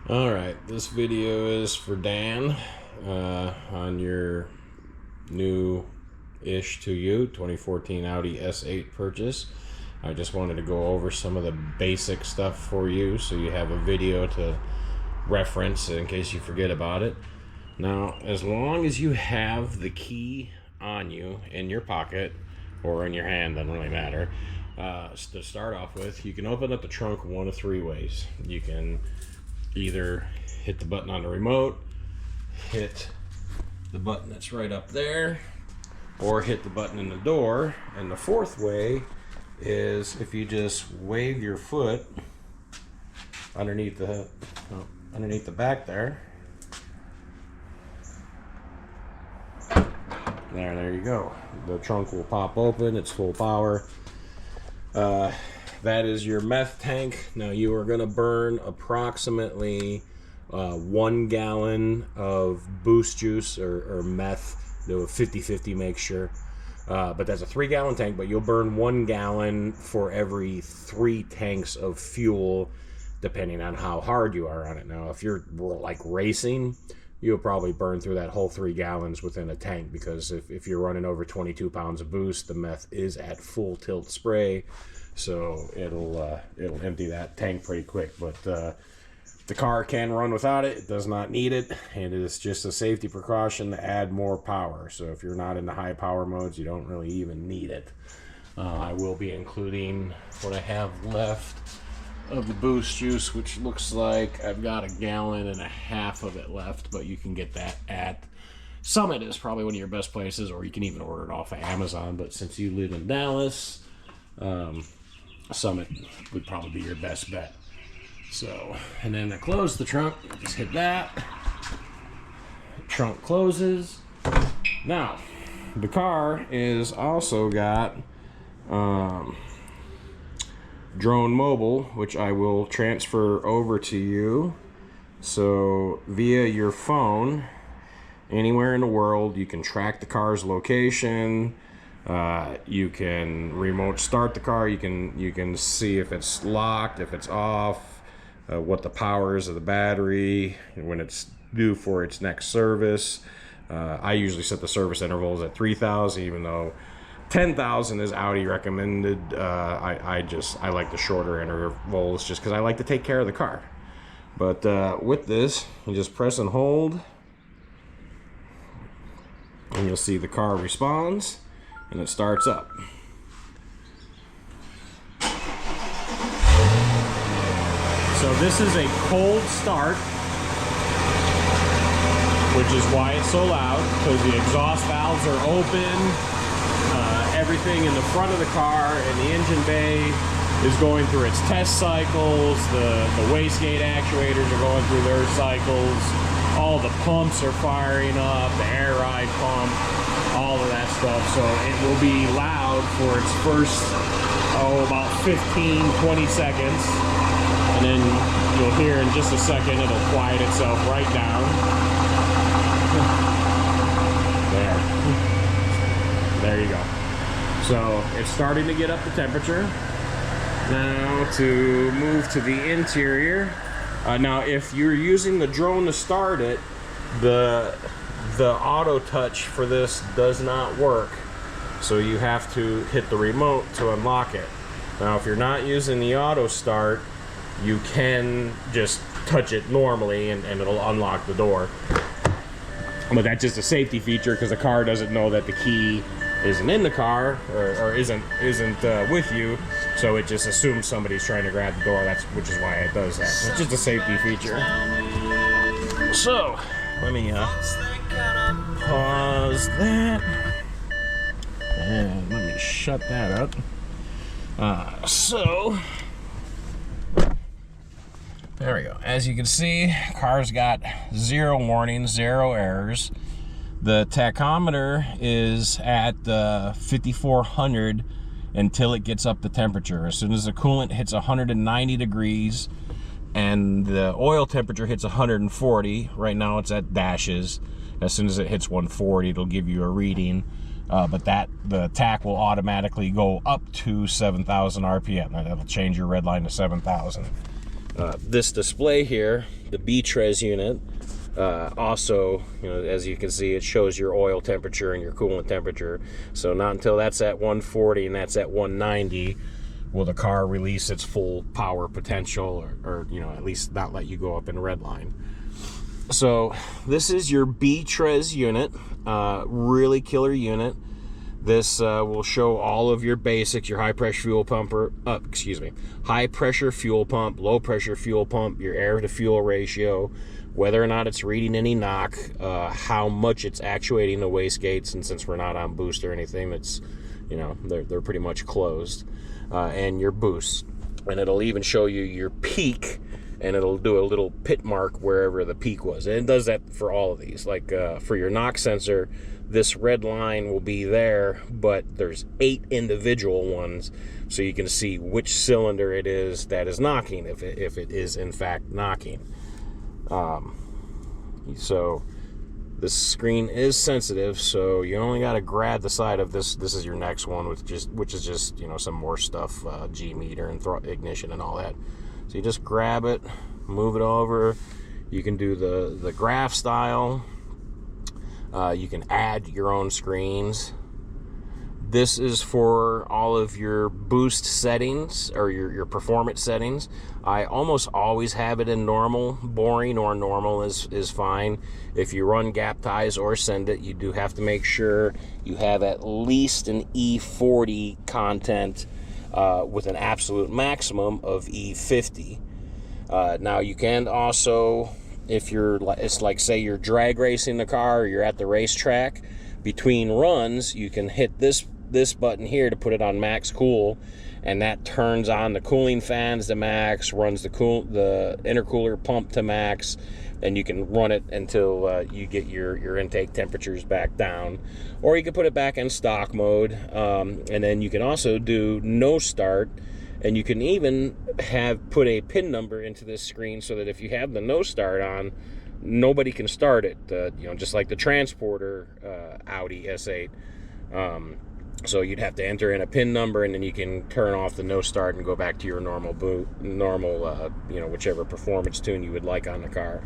All right, this video is for Dan on your new-ish to you 2014 Audi S8 purchase. I just wanted to go over some of the basic stuff for you so you have a video to reference in case you forget about it. Now, as long as you have the key on you in your pocket or in your hand, doesn't really matter. To start off with, you can open up the trunk one of three ways. You can either hit the button on the remote, hit the button that's right up there, or hit the button in the door. And the fourth way is if you just wave your foot underneath the back there. There you go. The trunk will pop open. It's full power. That is your meth tank. Now you are going to burn approximately 1 gallon of boost juice or meth. Do a 50-50 mixture. But that's a 3-gallon tank, but you'll burn 1 gallon for every 3 tanks of fuel, depending on how hard you are on it. Now, if you're like racing, you'll probably burn through that whole 3 gallons within a tank, because if you're running over 22 pounds of boost, the meth is at full tilt spray. So it'll empty that tank pretty quick, but the car can run without it. It does not need it, and it is just a safety precaution to add more power. So if you're not in the high power modes, you don't really even need it. I will be including what I have left of the boost juice, which looks like I've got 1.5 gallons of it left, but you can get that at Summit is probably one of your best places, or you can even order it off of Amazon. But since you live in Dallas, Summit would probably be your best bet. So, and then to close the trunk, just hit that. Trunk closes. Now, the car is also got drone mobile, which I will transfer over to you. So via your phone, anywhere in the world, you can track the car's location. You can remote start the car. You can see if it's locked, if it's off, what the power is of the battery, when it's due for its next service. I usually set the service intervals at 3,000, even though 10,000 is Audi recommended. I like the shorter intervals just because I like to take care of the car. But with this, you just press and hold, and you'll see the car responds. And it starts up. So this is a cold start, which is why it's so loud, because the exhaust valves are open. Everything in the front of the car and the engine bay is going through its test cycles. The wastegate actuators are going through their cycles. All the pumps are firing up, the air ride pump, all of that stuff. So it will be loud for its first, about 15-20 seconds. And then you'll hear in just a second, it'll quiet itself right down. There you go. So it's starting to get up the temperature. Now to move to the interior. Now if you're using the drone to start it, the auto touch for this does not work, so you have to hit the remote to unlock it. Now if you're not using the auto start, you can just touch it normally and it'll unlock the door, but that's just a safety feature because the car doesn't know that the key isn't in the car or isn't with you, so it just assumes somebody's trying to grab the door. Which is why it does that. It's just a safety feature. So let me pause that, and let me shut that up. So there we go. As you can see, car's got 0 warnings, 0 errors. The tachometer is at 5,400 until it gets up the temperature. As soon as the coolant hits 190 degrees and the oil temperature hits 140, right now it's at dashes. As soon as it hits 140, it'll give you a reading. But the tach will automatically go up to 7,000 RPM. That'll change your red line to 7,000. This display here the B-Trez unit, also, you know, as you can see, it shows your oil temperature and your coolant temperature. So not until that's at 140 and that's at 190 will the car release its full power potential, or you know, at least not let you go up in red line. So this is your B-Trez unit, really killer unit. This will show all of your basics, your high pressure fuel pumper, high pressure fuel pump, low pressure fuel pump, your air to fuel ratio, whether or not it's reading any knock, how much it's actuating the wastegates, and since we're not on boost or anything, it's, you know, they're pretty much closed, and your boost. And it'll even show you your peak, and it'll do a little pit mark wherever the peak was. And it does that for all of these. Like for your knock sensor, this red line will be there, but there's 8 individual ones, so you can see which cylinder it is that is knocking, if it is in fact knocking. So this screen is sensitive, so you only got to grab the side of this. This is your next one, which is just, you know, some more stuff, G meter and ignition and all that. So you just grab it, move it over. You can do the graph style. You can add your own screens. This is for all of your boost settings, or your performance settings. I almost always have it in normal. Boring or normal is fine. If you run gap ties or send it, you do have to make sure you have at least an E40 content with an absolute maximum of E50. Now you can also, if it's like, say you're drag racing the car, or you're at the racetrack, between runs, you can hit this button here to put it on max cool, and that turns on the cooling fans to max, runs the intercooler pump to max, and you can run it until you get your intake temperatures back down. Or you can put it back in stock mode, and then you can also do no start, and you can even put a pin number into this screen so that if you have the no start on, nobody can start it, you know, just like the Transporter Audi S8. So you'd have to enter in a pin number, and then you can turn off the no start and go back to your normal you know, whichever performance tune you would like on the car.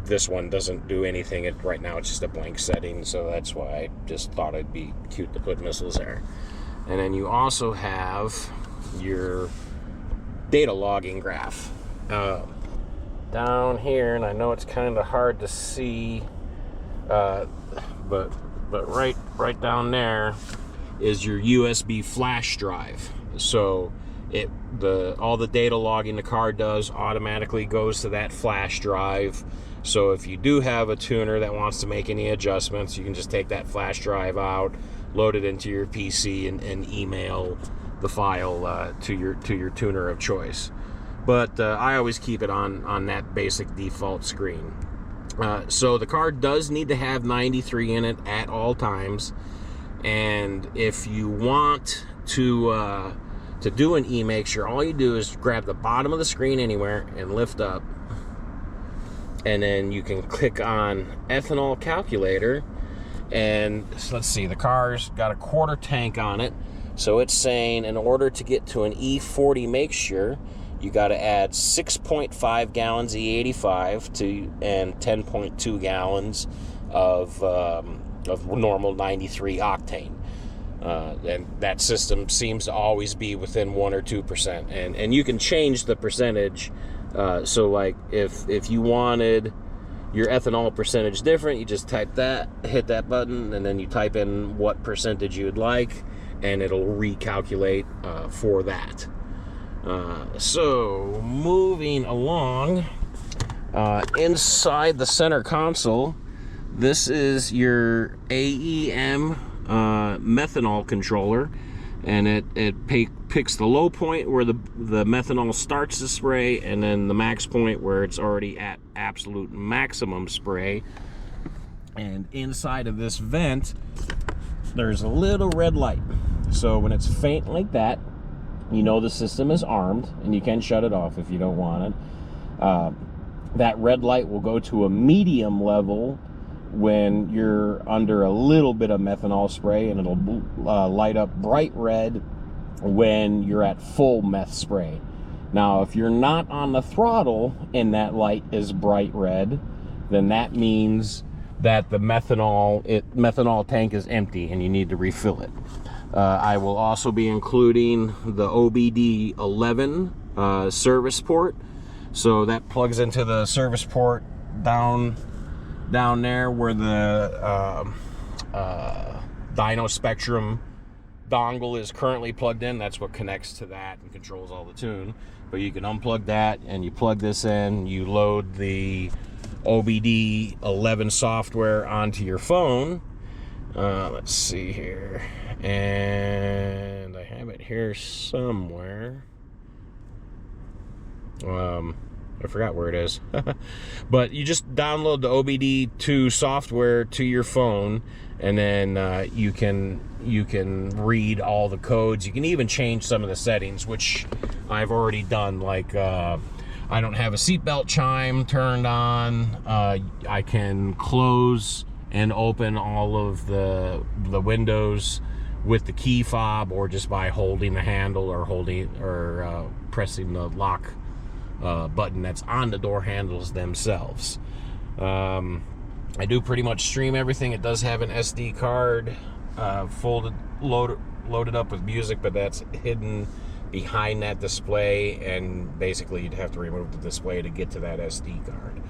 This one doesn't do anything. Right now it's just a blank setting, so that's why I just thought it'd be cute to put missiles there. And then you also have your data logging graph down here, and I know it's kind of hard to see, but right down there is your USB flash drive. So all the data logging the car does automatically goes to that flash drive. So if you do have a tuner that wants to make any adjustments, you can just take that flash drive out, load it into your PC, and email the file to your tuner of choice. But I always keep it on that basic default screen. So the car does need to have 93 in it at all times, and if you want to do an e-mixture, all you do is grab the bottom of the screen anywhere and lift up, and then you can click on ethanol calculator, and let's see, the car's got a 1/4 tank on it, so it's saying in order to get to an E40 mixture, you got to add 6.5 gallons E85 and 10.2 gallons of normal 93 octane. And that system seems to always be within 1 or 2%. And you can change the percentage. So like if you wanted your ethanol percentage different, you just type that, hit that button, and then you type in what percentage you would like, and it'll recalculate for that. So moving along, inside the center console, this is your AEM methanol controller, and it picks the low point where the methanol starts to spray, and then the max point where it's already at absolute maximum spray. And inside of this vent, there's a little red light. So when it's faint like that, you know the system is armed, and you can shut it off if you don't want it. That red light will go to a medium level when you're under a little bit of methanol spray, and it'll light up bright red when you're at full meth spray. Now, if you're not on the throttle and that light is bright red, then that means that the methanol tank is empty and you need to refill it. I will also be including the OBD11 service port. So that plugs into the service port down there where the Dyno Spectrum dongle is currently plugged in. That's what connects to that and controls all the tune. But you can unplug that and you plug this in, you load the OBD11 software onto your phone. Let's see here, and I have it here somewhere. I forgot where it is. But you just download the OBD2 software to your phone, and then you can read all the codes. You can even change some of the settings, which I've already done. Like I don't have a seatbelt chime turned on. I can close and open all of the windows with the key fob, or just by holding the handle or pressing the lock button that's on the door handles themselves. I do pretty much stream everything. It does have an SD card loaded up with music, but that's hidden behind that display, and basically you'd have to remove the display to get to that SD card.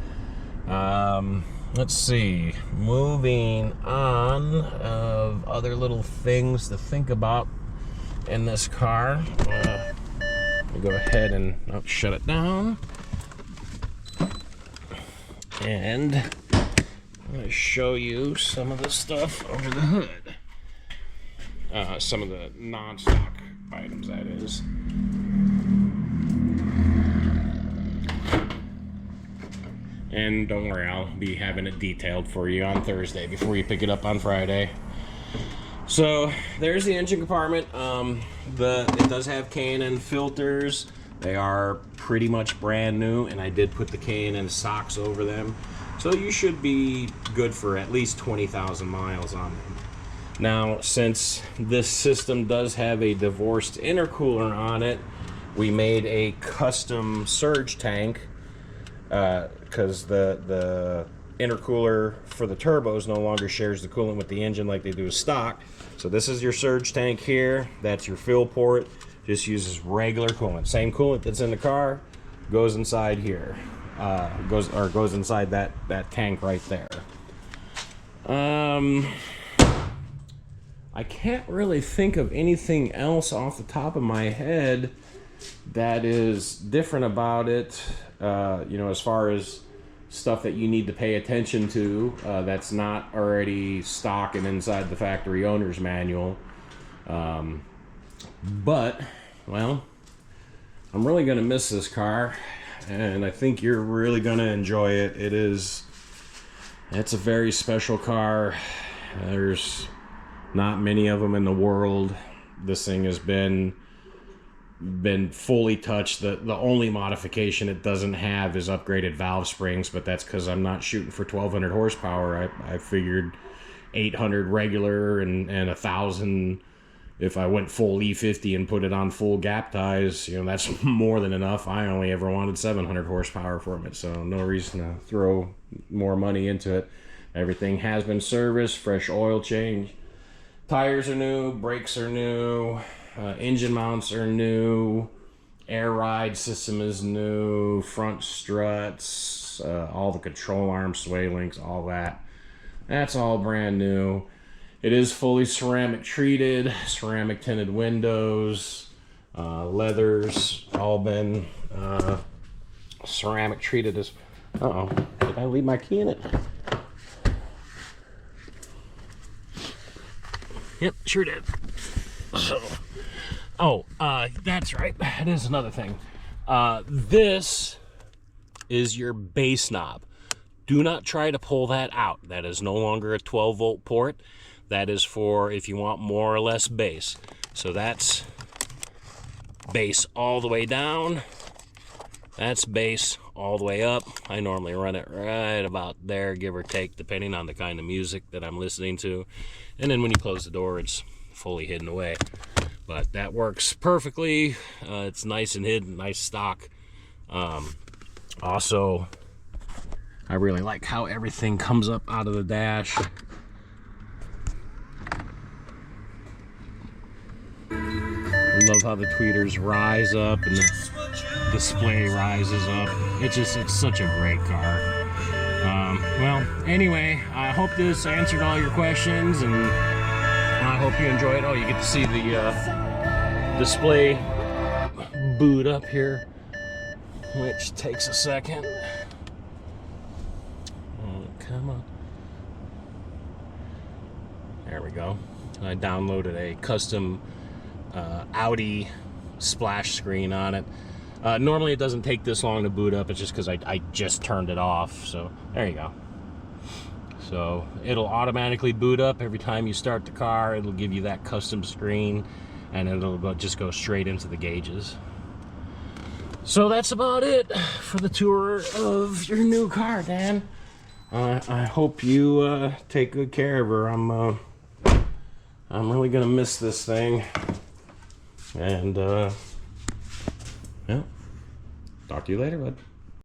Let's see, moving on, of other little things to think about in this car. Let me go ahead and shut it down, and I'm going to show you some of the stuff under the hood. Some of the non-stock items, that is. And don't worry, I'll be having it detailed for you on Thursday before you pick it up on Friday. So there's the engine compartment. It does have K&N filters. They are pretty much brand new, and I did put the K&N socks over them. So you should be good for at least 20,000 miles on them. Now, since this system does have a divorced intercooler on it, we made a custom surge tank, because the intercooler for the turbos no longer shares the coolant with the engine like they do with stock. So this is your surge tank here. That's your fill port. Just uses regular coolant. Same coolant that's in the car goes inside here. Goes inside that tank right there. I can't really think of anything else off the top of my head that is different about it. As far as stuff that you need to pay attention to, that's not already stock and inside the factory owner's manual. But, well, I'm really going to miss this car, and I think you're really going to enjoy it. It's a very special car. There's not many of them in the world. This thing has been fully touched. The only modification it doesn't have is upgraded valve springs, but that's because I'm not shooting for 1,200 horsepower. I figured 800 regular and 1,000 if I went full E50 and put it on full gap ties. That's more than enough. I only ever wanted 700 horsepower from it, so no reason to throw more money into it. Everything has been serviced, fresh oil change. Tires are new, brakes are new, engine mounts are new, air ride system is new, front struts, all the control arm sway links, all that. That's all brand new. It is fully ceramic treated, ceramic tinted windows, leathers, all been ceramic treated as... Uh-oh, did I leave my key in it? Yep, sure did. So, that's right. That is another thing. This is your base knob. Do not try to pull that out. That is no longer a 12-volt port. That is for if you want more or less bass. So that's bass all the way down. That's bass all the way up. I normally run it right about there, give or take, depending on the kind of music that I'm listening to. And then when you close the door, it's fully hidden away. but that works perfectly. It's nice and hidden, nice stock. Also, I really like how everything comes up out of the dash. I love how the tweeters rise up and the display rises up. It's such a great car. Well, anyway, I hope this answered all your questions, and I hope you enjoy it. Oh, you get to see the display boot up here, which takes a second. Oh, come on. There we go. I downloaded a custom Audi splash screen on it. Normally it doesn't take this long to boot up. It's just because I just turned it off. So there you go. So it'll automatically boot up every time you start the car. It'll give you that custom screen, and it'll just go straight into the gauges. So that's about it for the tour of your new car, Dan. I hope you take good care of her. I'm really gonna miss this thing. And, yeah, talk to you later, bud.